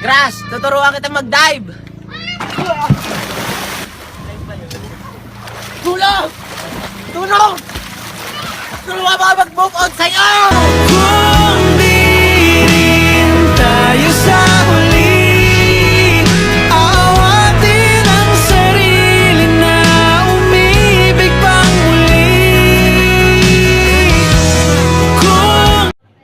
Crash, tuturuan kita mag-dive! Tulong! Tulong! Tulungan mo mag-move on sa'yo! Kung di rin tayo sa huli, awatin ang sarili na umibig pang muli.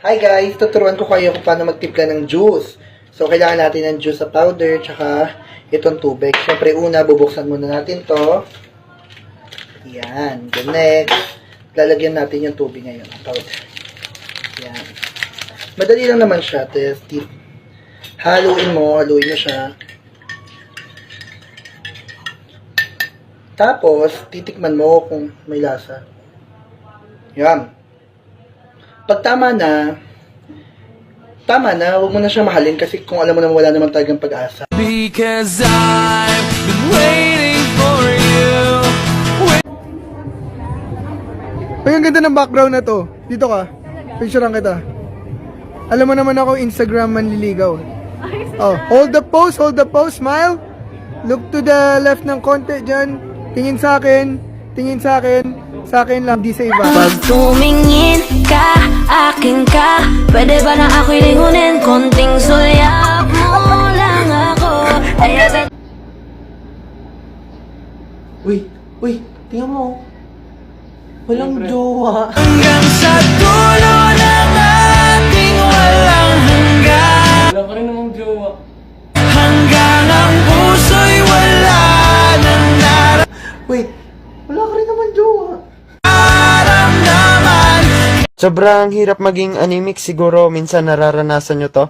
Hi guys! Tuturuan ko kayo kung paano magtimpla ng juice. So, kailangan natin ng juice sa powder, tsaka itong tubig. Siyempre, una, bubuksan muna natin to. Yan. Then next, lalagyan natin yung tubig ngayon, powder. Yan. Madali lang naman siya. Haluin mo siya. Tapos, titikman mo kung may lasa. Yan. Pag tama na, huwag mo na siya mahalin kasi kung alam mo naman wala naman talagang pag-asa. Because I've been waiting for you. Ay, ang ganda ng background na to. Dito ka. Picturean kita. Alam mo naman ako, Instagram manliligaw. Oh, hold the pose, smile. Look to the left ng konti dyan. Tingin sa akin. Sa akin lang, di sa iba. Pag tumingin ka, akin ka, pwede ba na ako'y lingunin? Konting sulyap mo lang ako. Ay, agad. Uy, tingnan mo. Walang jowa. Hanggang sa dulo ng ating walang hanggan. Wala ka rin namang jowa. Hanggang ang puso'y wala nang Wait, wala ka rin naman jowa. nararamdaman. Sobrang hirap maging anemic, siguro minsan nararanasan nyo to.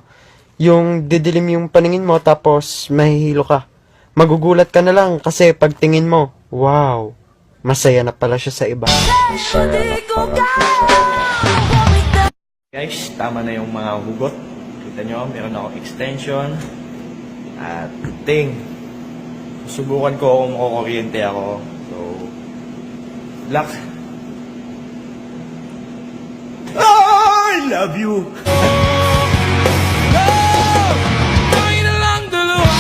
Yung didilim yung paningin mo tapos mahihilo ka. Magugulat ka na lang kasi pagtingin mo, wow, masaya na pala siya sa iba. Guys, tama na yung mga hugot. Kita nyo, meron ako extension at ting. Subukan ko kung makukuryente ako. So, luck. I love you! Tayo na lang dalawa.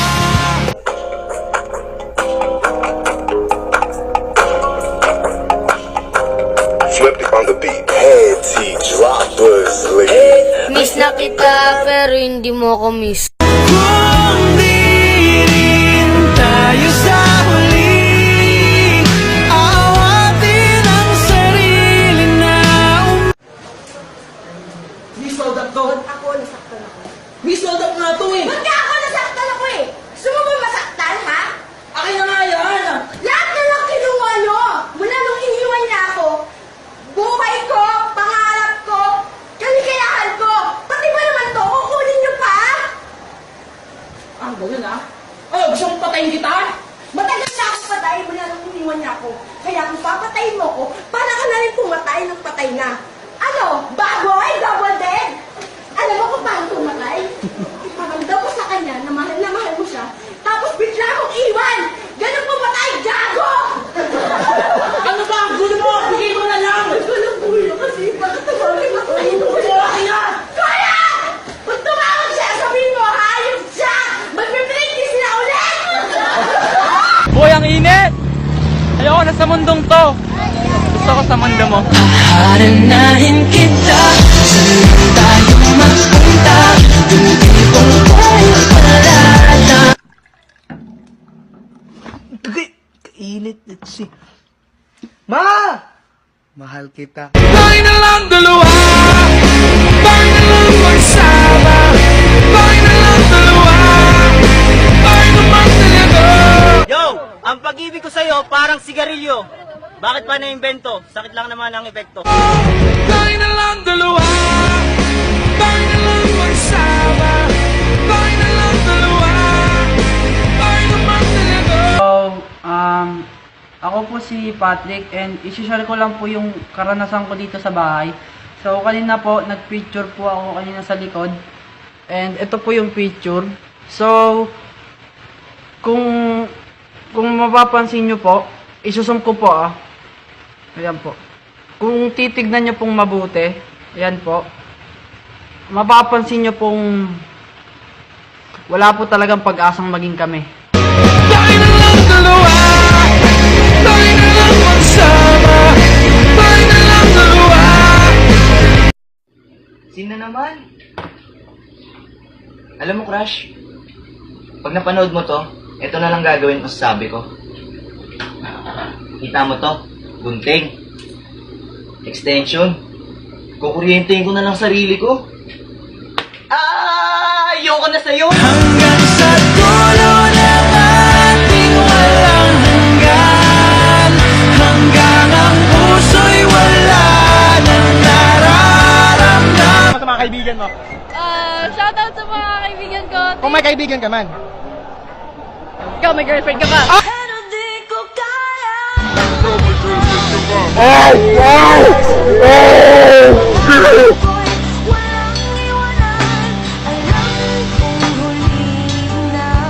Flip it on the beat. Head T droppers, Miss na kita, pero hindi mo ako miss. Kung di rin tayo sa huli, awatin ang sarili na Miss, hold up to. Ako, nasaktan ako. Miss, hold up nga to eh. Ba't nga ako nasaktan ako eh? Gusto mo ba masaktan, ha? Akin na nga yan. Lahat na lang kinuha nyo! Mula nung iniwan niya ako, buhay ko, pangarap ko, kaligayahan ko, pati ba naman to, kukunin nyo pa? Ah, ganun ah. Oh, gusto mong patayin kita? Matagal na ako patay mula nung iniwan niya ako. Kaya kung papatayin mo ko, para ka na rin pumatay ng patay na. Ano? Baboy? Double dead? Alam mo kung paano tumatay? Iparamdam mo sa kanya na mahal mo siya, tapos bigla mong iwan! Ganun pumatay, gago! Ano ba? Gulo mo! Bigay mo na lang! Walang ulo kasi bakit tumawag ako? Akin na! Kuya! Kung tumawag siya, sabihin mo, hayop siya! Magpipractice na ulit! Boy, ang init! Ayoko na sa mundong to. Gusto ko sa mundo mo. Haranahin kita, saan tayo magpunta? Hindi kong tayo palada. Kainit na si... Ma! Mahal kita. Tayo na lang dalawa, tayo na lang magsama, tayo na lang dalawa, tayo naman talaga. Yo! Ang pag-ibig ko sa'yo parang sigarilyo. Bakit pa na-invento? Sakit lang naman ang epekto. Tayo na lang dalawa, tayo na lang magsama, tayo na lang dalawa, tayo naman talaga. Ako po si Patrick and isi-share ko lang po yung karanasan ko dito sa bahay. So kanina po, nag-picture po ako kanina sa likod. And ito po yung picture. So, kung mapapansin nyo po, isusum ko po Ayan po. Kung titignan nyo pong mabuti, ayan po. Mapapansin nyo pong wala po talagang pag-asang maging kami. Tayo na lang dalawa, tayo na lang magsama, tayo na lang dalawa. Sino naman? Alam mo, Crush, pag napanood mo to, ito na lang gagawin ko sa sabi ko. Kita mo to? Gunting. Extension. Kukuryentehin ko na lang sarili ko. Ayoko na sa'yo! Hanggang sa dulo ng ating walang hanggan, hanggang ang puso'y wala nang nararamdaman. Sa mga kaibigan mo. Shoutout sa mga kaibigan ko. Kung may kaibigan ka man. Ikaw, may girlfriend ka ba? Pero di ko kaya. Walang iwanan. Alam kong huli na.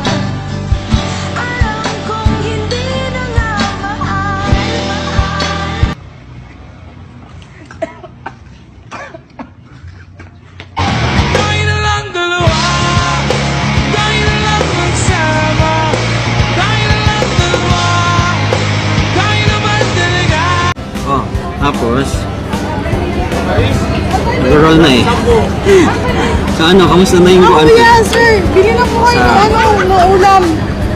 Alam kong hindi na nga mahal. Tayo na lang dalawa, tayo na lang magsama, tayo na lang dalawa, tayo naman talaga. Oh, tapos, nag-roll na eh. So ano, kamusta na yung buwan? sir. Bili na po kayo ng ulam.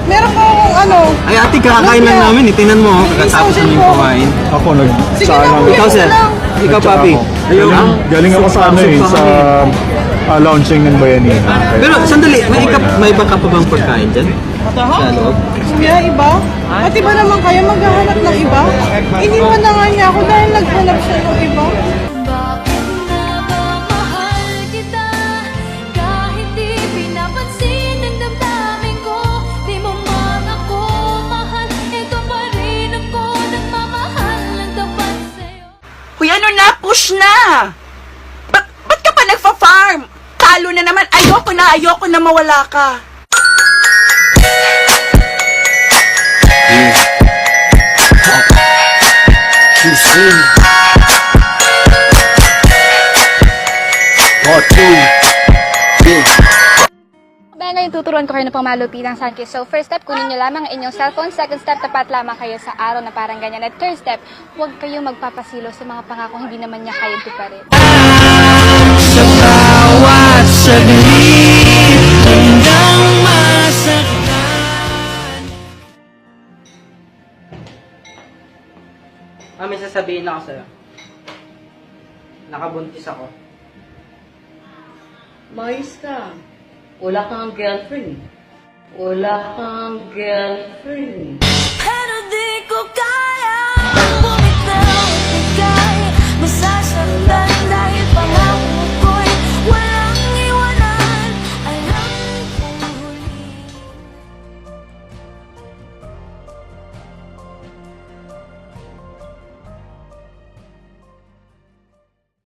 Meron po akong Ay ate, kakakain lang namin eh. Tingnan mo, kakatapos namin kumain. Ako nag-sana. Ikaw sir, ikaw papi. Galing ako sa ano eh, sa launching ng Bayanina. Pero sandali, may iba ka pa bang pagkain dyan? Sa loob? Kuya, iba? Pati ba naman kayo maghahanap ng iba? Iniwan na nga niya ako dahil naghanap siya ng iba. Bakit na ba mahal kita? Kahit di pinapansin ang damdamin ko. Di mo man ako mahal. Ito pa rin ako nagmamahal ng tapat sa'yo. Kuya, ano na? Push na! Ba't ka pa nagfa-farm? Talo na naman. Ayoko na mawala ka. Dahil ngayon tuturuan ko kayo ng pamalupitang sunkiss. So first step, kunin nyo lamang ang inyong cellphone. Second step, tapat lamang kayo sa araw na parang ganyan. At third step, huwag kayong magpapasilo sa mga pangako hindi naman niya kayang tuparin. Sa bawat saglit, hanggang masaktan. May sasabihin ako sa'yo. Nakabuntis ako. Mayos ka. Wala kang girlfriend. Wala kang girlfriend.